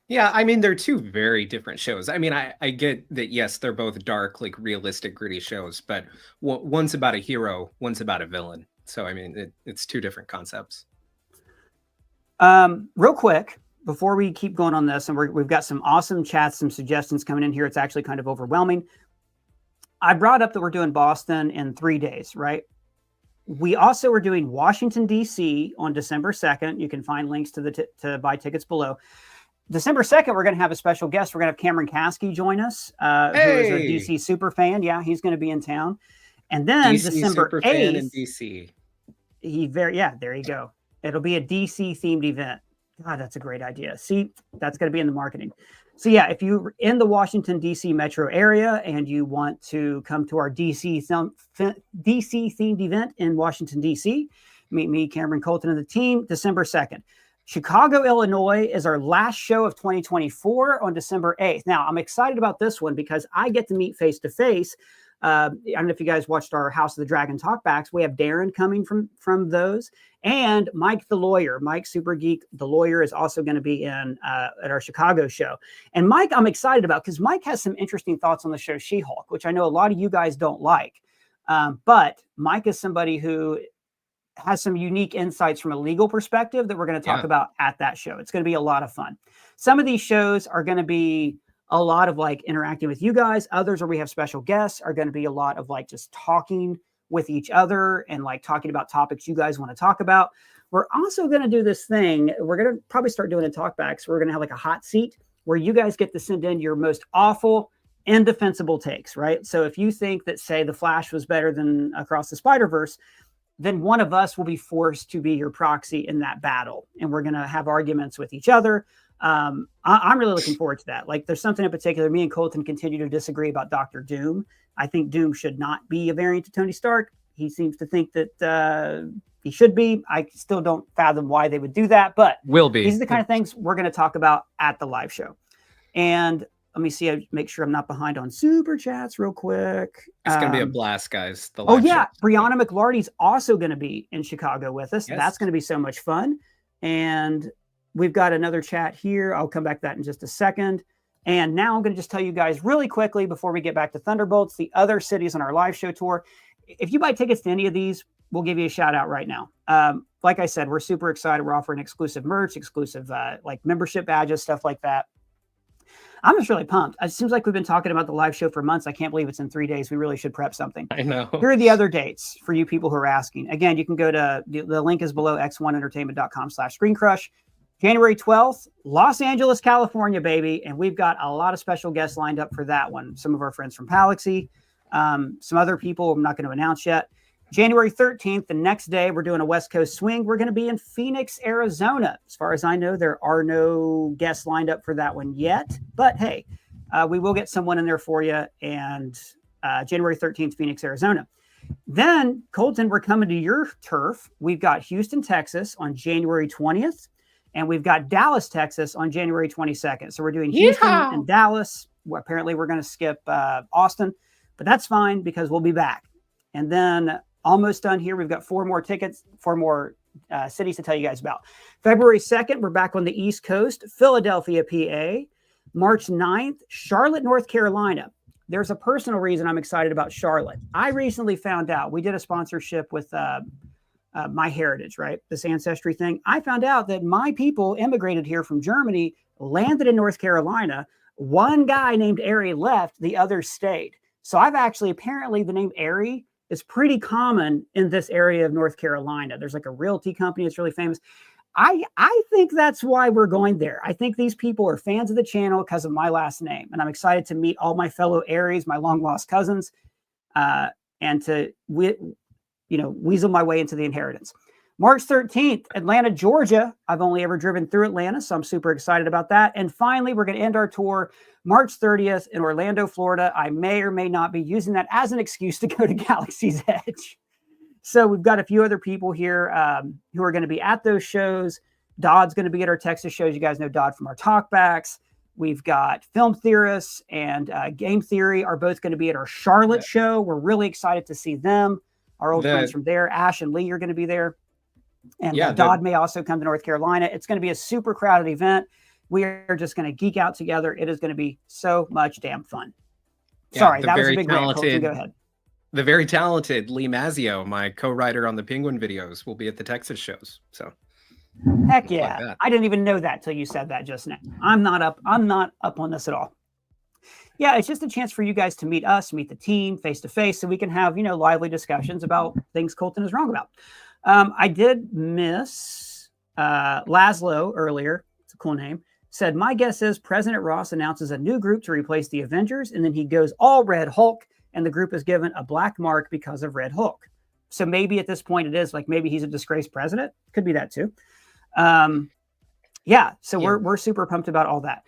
Yeah, I mean, they're two very different shows. I mean, I get that, yes, they're both dark, like realistic, gritty shows, but one's about a hero, one's about a villain. So, I mean, it's two different concepts. Real quick, before we keep going on this, and we've got some awesome chats, some suggestions coming in here. It's actually kind of overwhelming. I brought up that we're doing Boston in 3 days, right? We also are doing Washington, D.C. on December 2nd. You can find links to buy tickets below. December 2nd, we're going to have a special guest. We're going to have Cameron Kasky join us, who is a DC super fan. Yeah, he's going to be in town. And then DC December 8th, in DC. There you go. It'll be a DC themed event. God, that's a great idea. See, that's going to be in the marketing. So yeah, if you're in the Washington, D.C. metro area and you want to come to our DC themed event in Washington, D.C., meet me, Cameron, Colton, and the team, December 2nd. Chicago, Illinois is our last show of 2024 on December 8th. Now, I'm excited about this one because I get to meet face-to-face. I don't know if you guys watched our House of the Dragon talkbacks. We have Darren coming from those. And Mike the lawyer, Mike Super Geek, the lawyer, is also going to be in at our Chicago show. And Mike, I'm excited about because Mike has some interesting thoughts on the show She-Hulk, which I know a lot of you guys don't like. But Mike is somebody who has some unique insights from a legal perspective that we're going to talk about at that show. It's going to be a lot of fun. Some of these shows are going to be a lot of like interacting with you guys. Others where we have special guests are going to be a lot of like just talking with each other and like talking about topics you guys want to talk about. We're also going to do this thing. We're going to probably start doing a talkbacks. We're going to have like a hot seat where you guys get to send in your most awful, indefensible takes, right? So if you think that, say, The Flash was better than Across the Spider-Verse, then one of us will be forced to be your proxy in that battle. And we're going to have arguments with each other. I'm really looking forward to that. Like there's something in particular, me and Colton continue to disagree about Dr. Doom. I think Doom should not be a variant of Tony Stark. He seems to think that he should be. I still don't fathom why they would do that, but will be. These are the kind of things we're going to talk about at the live show. And let me see, make sure I'm not behind on super chats real quick. It's going to be a blast, guys. Brianna McLarty's also going to be in Chicago with us. Yes. That's going to be so much fun. And we've got another chat here. I'll come back to that in just a second. And now I'm going to just tell you guys really quickly before we get back to Thunderbolts, the other cities on our live show tour. If you buy tickets to any of these, we'll give you a shout out right now. Like I said, we're super excited. We're offering exclusive merch, exclusive like membership badges, stuff like that. I'm just really pumped. It seems like we've been talking about the live show for months. I can't believe it's in 3 days. We really should prep something. I know. Here are the other dates for you people who are asking. Again, you can go to the link is below x1entertainment.com/ScreenCrush. January 12th, Los Angeles, California, baby. And we've got a lot of special guests lined up for that one. Some of our friends from Palaxy, some other people I'm not going to announce yet. January 13th, the next day, we're doing a West Coast swing. We're going to be in Phoenix, Arizona. As far as I know, there are no guests lined up for that one yet. But hey, we will get someone in there for you. And January 13th, Phoenix, Arizona. Then, Colton, we're coming to your turf. We've got Houston, Texas on January 20th. And we've got Dallas, Texas on January 22nd. So we're doing Houston and Dallas. Well, apparently, we're going to skip Austin. But that's fine because we'll be back. And then almost done here. We've got 4 more tickets, 4 more cities to tell you guys about. February 2nd, we're back on the East Coast, Philadelphia, PA. March 9th, Charlotte, North Carolina. There's a personal reason I'm excited about Charlotte. I recently found out, we did a sponsorship with My Heritage, right? This ancestry thing. I found out that my people immigrated here from Germany, landed in North Carolina. One guy named Ari left, the other stayed. So I've actually, apparently the name Ari is pretty common in this area of North Carolina. There's like a realty company that's really famous. I think that's why we're going there. I think these people are fans of the channel because of my last name. And I'm excited to meet all my fellow Aries, my long lost cousins, and to, weasel my way into the inheritance. March 13th, Atlanta, Georgia. I've only ever driven through Atlanta, so I'm super excited about that. And finally, we're going to end our tour March 30th in Orlando, Florida. I may or may not be using that as an excuse to go to Galaxy's Edge. So we've got a few other people here who are going to be at those shows. Dodd's going to be at our Texas shows. You guys know Dodd from our talkbacks. We've got Film Theorists and Game Theory are both going to be at our Charlotte show. We're really excited to see them. Our old friends from there, Ash and Lee, are going to be there. And Dodd may also come to North Carolina. It's going to be a super crowded event. We are just going to geek out together. It is going to be so much damn fun. Sorry, that was a big rant. Go ahead. The very talented Lee Mazzio, my co-writer on the Penguin videos, will be at the Texas shows. So, heck yeah! I didn't even know that till you said that just now. I'm not up on this at all. Yeah, it's just a chance for you guys to meet us, meet the team face to face, so we can have lively discussions about things Colton is wrong about. I did miss Laszlo earlier. It's a cool name. Said, my guess is President Ross announces a new group to replace the Avengers, and then he goes all Red Hulk, and the group is given a black mark because of Red Hulk. So maybe at this point it is like maybe he's a disgraced president. Could be that too. We're super pumped about all that.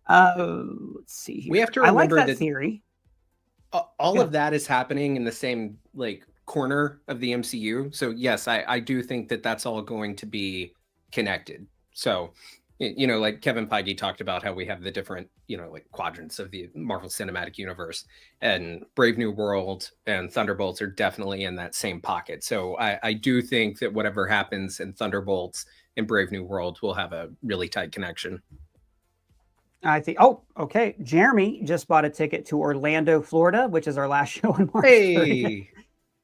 Let's see here. We have to remember I like that theory. All of that is happening in the same corner of the MCU. So yes, I do think that that's all going to be connected. So, like Kevin Feige talked about how we have the different, quadrants of the Marvel Cinematic Universe, and Brave New World and Thunderbolts are definitely in that same pocket. So I do think that whatever happens in Thunderbolts and Brave New World will have a really tight connection. I think, okay. Jeremy just bought a ticket to Orlando, Florida, which is our last show in March. Hey.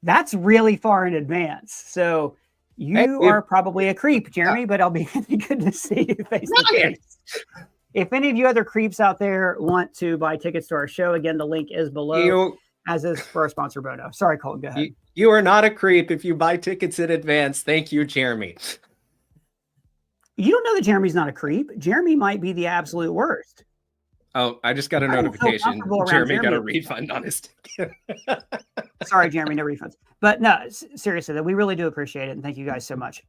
That's really far in advance. So you are probably a creep, Jeremy, but I'll be really good to see you face to face. If any of you other creeps out there want to buy tickets to our show, again, the link is below, as is for our sponsor, Bono. Sorry, Colton, go ahead. You are not a creep if you buy tickets in advance. Thank you, Jeremy. You don't know that Jeremy's not a creep. Jeremy might be the absolute worst. Oh, I just got a notification. Jeremy got a refund on his ticket. Sorry, Jeremy, no refunds. But no, seriously, we really do appreciate it. And thank you guys so much.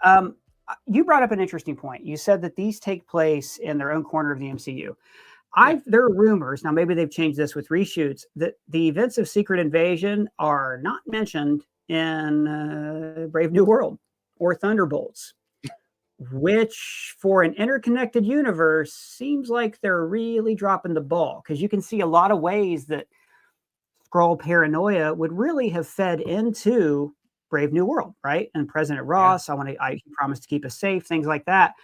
You brought up an interesting point. You said that these take place in their own corner of the MCU. There are rumors, now maybe they've changed this with reshoots, that the events of Secret Invasion are not mentioned in Brave New World or Thunderbolts, which for an interconnected universe seems like they're really dropping the ball, because you can see a lot of ways that Skrull paranoia would really have fed into Brave New World, right? And President Ross, he promised to keep us safe, things like that.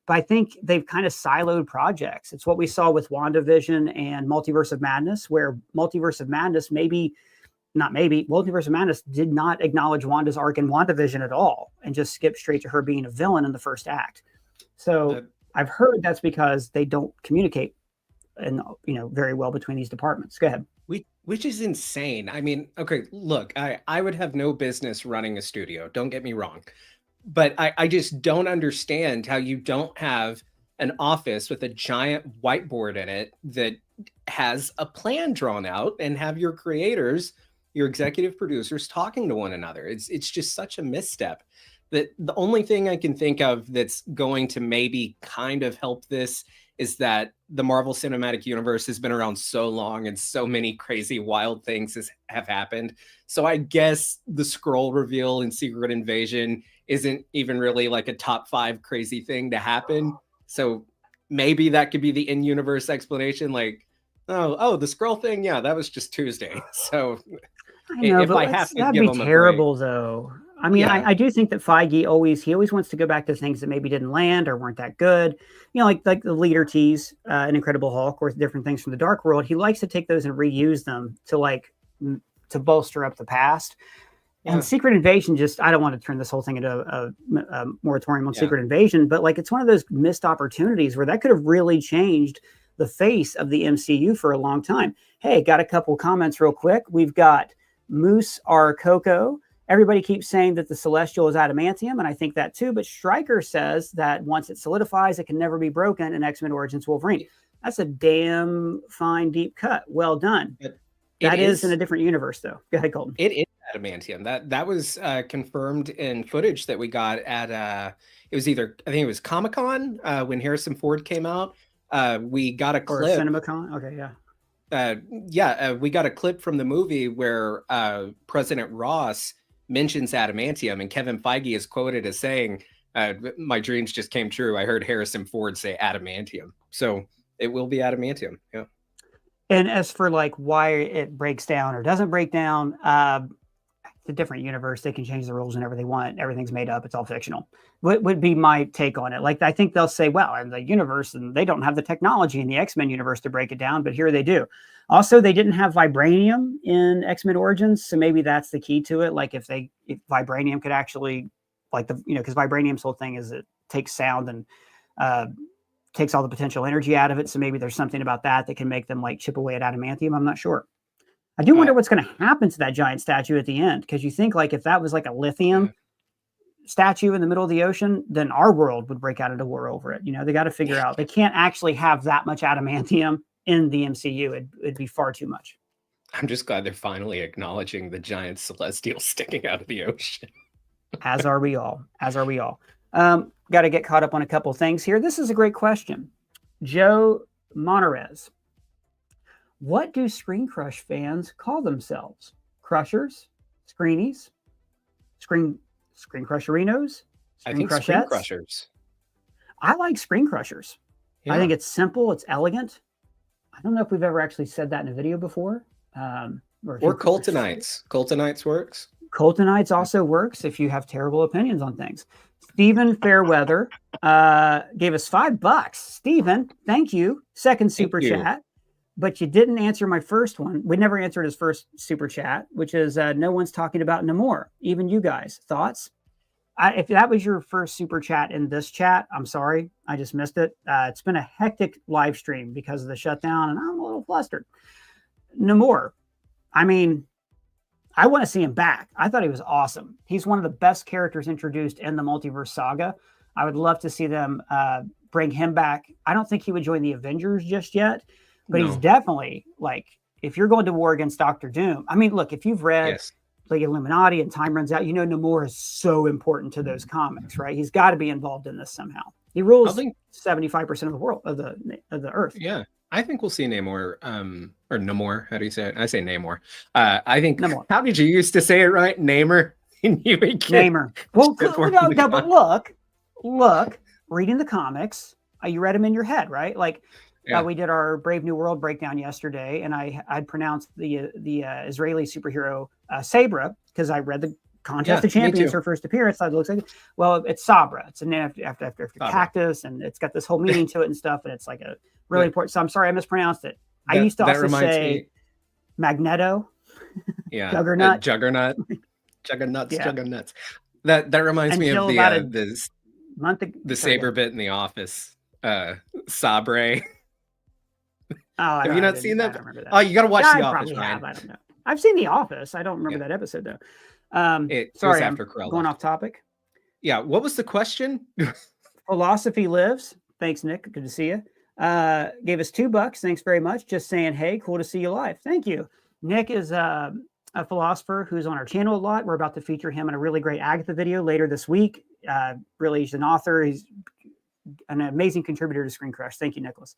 but I think they've kind of siloed projects. It's what we saw with WandaVision and Multiverse of Madness, where Multiverse of Madness Multiverse of Madness did not acknowledge Wanda's arc in WandaVision at all and just skipped straight to her being a villain in the first act. So I've heard that's because they don't communicate very well between these departments. Go ahead. Which is insane. I mean, okay, look, I would have no business running a studio. Don't get me wrong. But I just don't understand how you don't have an office with a giant whiteboard in it that has a plan drawn out and have your creators, your executive producers talking to one another. It's just such a misstep that the only thing I can think of that's going to maybe kind of help this is that the Marvel Cinematic Universe has been around so long and so many crazy wild things have happened. So I guess the scroll reveal in Secret Invasion isn't even really like a top 5 crazy thing to happen. So maybe that could be the in-universe explanation. Like, oh, the scroll thing. Yeah, that was just Tuesday. So I know, if that'd be terrible though. I mean, I do think that Feige always wants to go back to things that maybe didn't land or weren't that good. Like the leader tease in Incredible Hulk or different things from the Dark World. He likes to take those and reuse them to bolster up the past. And Secret Invasion, I don't want to turn this whole thing into a moratorium on Secret Invasion, but it's one of those missed opportunities where that could have really changed the face of the MCU for a long time. Hey, got a couple comments real quick. We've got Moose R. Coco. Everybody keeps saying that the Celestial is adamantium, and I think that too. But Stryker says that once it solidifies, it can never be broken in X-Men Origins Wolverine. That's a damn fine deep cut. Well done. That is in a different universe, though. Go ahead, Colton. It is adamantium. That was confirmed in footage that we got at it was either, I think it was Comic-Con when Harrison Ford came out. We got a clip. Or CinemaCon. Okay, yeah. We got a clip from the movie where President Ross mentions adamantium, and Kevin Feige is quoted as saying, my dreams just came true. I heard Harrison Ford say adamantium. So it will be adamantium. Yeah. And as for why it breaks down or doesn't break down, it's a different universe. They can change the rules whenever they want. Everything's made up. It's all fictional. What would be my take on it? I think they'll say, well, in the universe, and they don't have the technology in the X-Men universe to break it down, but here they do. Also, they didn't have vibranium in X-Men Origins, so maybe that's the key to it. If vibranium could actually, because vibranium's whole thing is it takes sound and takes all the potential energy out of it. So maybe there's something about that can make them chip away at adamantium. I'm not sure. I do wonder what's going to happen to that giant statue at the end, because you think if that was a lithium statue in the middle of the ocean, then our world would break out into war over it. They got to figure out they can't actually have that much adamantium in the MCU. It'd be far too much. I'm just glad they're finally acknowledging the giant celestial sticking out of the ocean. As are we all. Got to get caught up on a couple things here. This is a great question. Joe Monterez. What do ScreenCrush fans call themselves? Crushers? Screenies? Screen Crusherinos? I think Screen Crushers. I like Screen Crushers. Yeah. I think it's simple. It's elegant. I don't know if we've ever actually said that in a video before. Or Coltonites. Coltonites works. Coltonites also works if you have terrible opinions on things. Stephen Fairweather gave us $5. Stephen, thank you. Second super chat. But you didn't answer my first one. We never answered his first super chat, which is no one's talking about Namor. Even you guys. Thoughts? If that was your first super chat in this chat, I'm sorry. I just missed it. It's been a hectic live stream because of the shutdown, and I'm a little flustered. Namor. I mean, I want to see him back. I thought he was awesome. He's one of the best characters introduced in the multiverse saga. I would love to see them bring him back. I don't think he would join the Avengers just yet. But he's definitely if you're going to war against Doctor Doom. I mean, look, if you've read Illuminati and Time Runs Out, Namor is so important to those comics, right? He's got to be involved in this somehow. He rules 75% of the world of the Earth. Yeah, I think we'll see Namor, or Namor. How do you say it? I say Namor. I think. Namor. How did you used to say it right? Namer. Namer. Well, no, but look. Reading the comics, you read them in your head, right? We did our Brave New World breakdown yesterday, and I'd pronounced the Israeli superhero Sabra because I read the Contest of Champions, her first appearance. It looks like, well, it's Sabra. It's a name after cactus, and it's got this whole meaning to it and stuff. And it's like a really important. So I'm sorry I mispronounced it. I used to also say Magneto. Yeah, Juggernaut. Juggernauts. That reminds me of the Saber bit in The Office. Sabre. Have you not seen that? I don't remember that. Oh, you got to watch The Office, Ryan. I don't know. I've seen The Office. I don't remember that episode though. Sorry, I'm going off topic. Yeah. What was the question? Philosophy Lives. Thanks, Nick. Good to see you. Gave us $2. Thanks very much. Just saying, hey, cool to see you live. Thank you. Nick is a philosopher who's on our channel a lot. We're about to feature him in a really great Agatha video later this week. Really, he's an author. He's an amazing contributor to ScreenCrush. Thank you, Nicholas.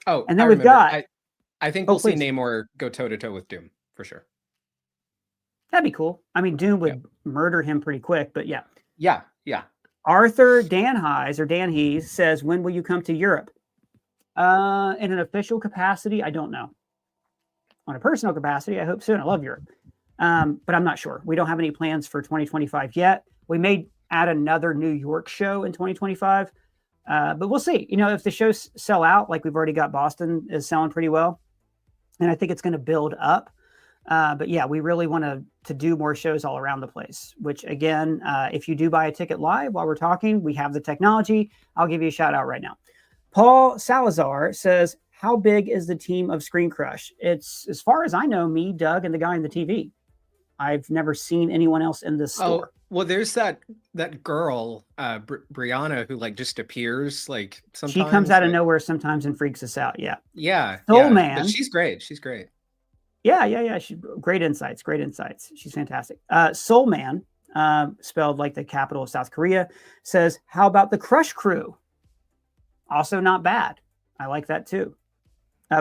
Oh, and then we've got. I think we'll see Namor go toe to toe with Doom for sure. That'd be cool. I mean, Doom would murder him pretty quick, but yeah. Yeah. Arthur Danhees says, when will you come to Europe? In an official capacity, I don't know. On a personal capacity, I hope soon. I love Europe. But I'm not sure. We don't have any plans for 2025 yet. We may add another New York show in 2025. But we'll see. If the shows sell out, like we've already got Boston is selling pretty well. And I think it's going to build up. But yeah, we really want to do more shows all around the place, which again, if you do buy a ticket live while we're talking, we have the technology. I'll give you a shout out right now. Paul Salazar says, how big is the team of ScreenCrush? It's, as far as I know, me, Doug, and the guy in the TV. I've never seen anyone else in this store. Well, there's that girl, Brianna, who like just appears like sometimes. She comes out of nowhere sometimes and freaks us out. Yeah. Soul Man. But she's great. Yeah. She's great insights. She's fantastic. Soul Man, spelled like the capital of South Korea, says, how about the Crush Crew? Also not bad. I like that too.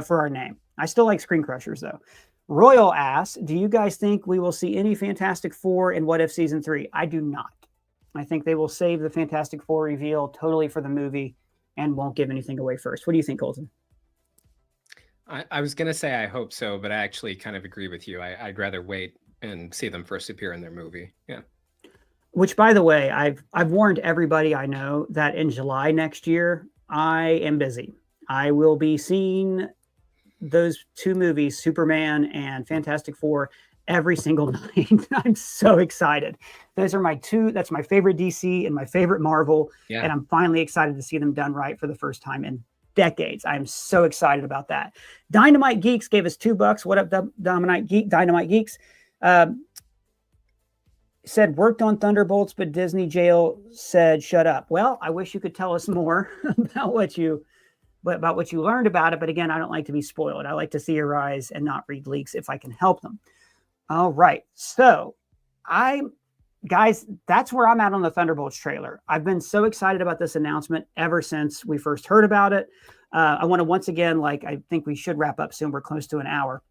For our name. I still like Screen Crushers though. Royal asks, do you guys think we will see any Fantastic Four in What If Season 3? I do not. I think they will save the Fantastic Four reveal totally for the movie and won't give anything away first. What do you think, Colton? I was going to say I hope so, but I actually kind of agree with you. I'd rather wait and see them first appear in their movie. Yeah. Which, by the way, I've warned everybody I know that in July next year, I am busy. I will be seeing those two movies, Superman and Fantastic Four, every single night. I'm so excited. Those are that's my favorite DC and my favorite Marvel. Yeah. And I'm finally excited to see them done right for the first time in decades. I'm so excited about that. Dynamite Geeks gave us $2. What up, Dynamite Geeks? Said worked on Thunderbolts, but Disney Jail said shut up. Well, I wish you could tell us more about what you learned about it. But again, I don't like to be spoiled. I like to theorize and not read leaks if I can help them. All right. So guys, that's where I'm at on the Thunderbolts trailer. I've been so excited about this announcement ever since we first heard about it. I want to once again, I think we should wrap up soon. We're close to an hour.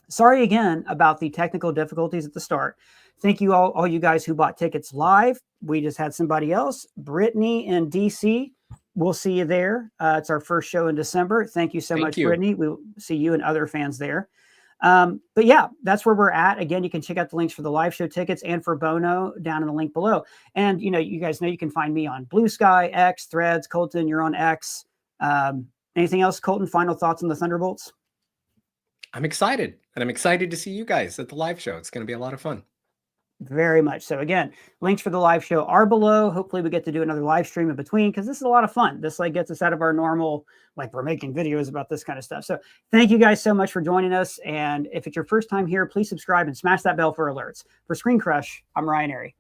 Sorry again about the technical difficulties at the start. Thank you all you guys who bought tickets live. We just had somebody else, Brittany in DC. We'll see you there. It's our first show in December. Thank you so much, Brittany. We'll see you and other fans there. But yeah, that's where we're at. Again, you can check out the links for the live show tickets and for Bono down in the link below. And, you guys know you can find me on Blue Sky, X, Threads. Colton, you're on X. Anything else, Colton? Final thoughts on the Thunderbolts? I'm excited. And I'm excited to see you guys at the live show. It's going to be a lot of fun. Very much so. Again, links for the live show are below. Hopefully we get to do another live stream in between because this is a lot of fun. This gets us out of our normal, we're making videos about this kind of stuff. So thank you guys so much for joining us. And if it's your first time here, please subscribe and smash that bell for alerts. For ScreenCrush, I'm Ryan Airy.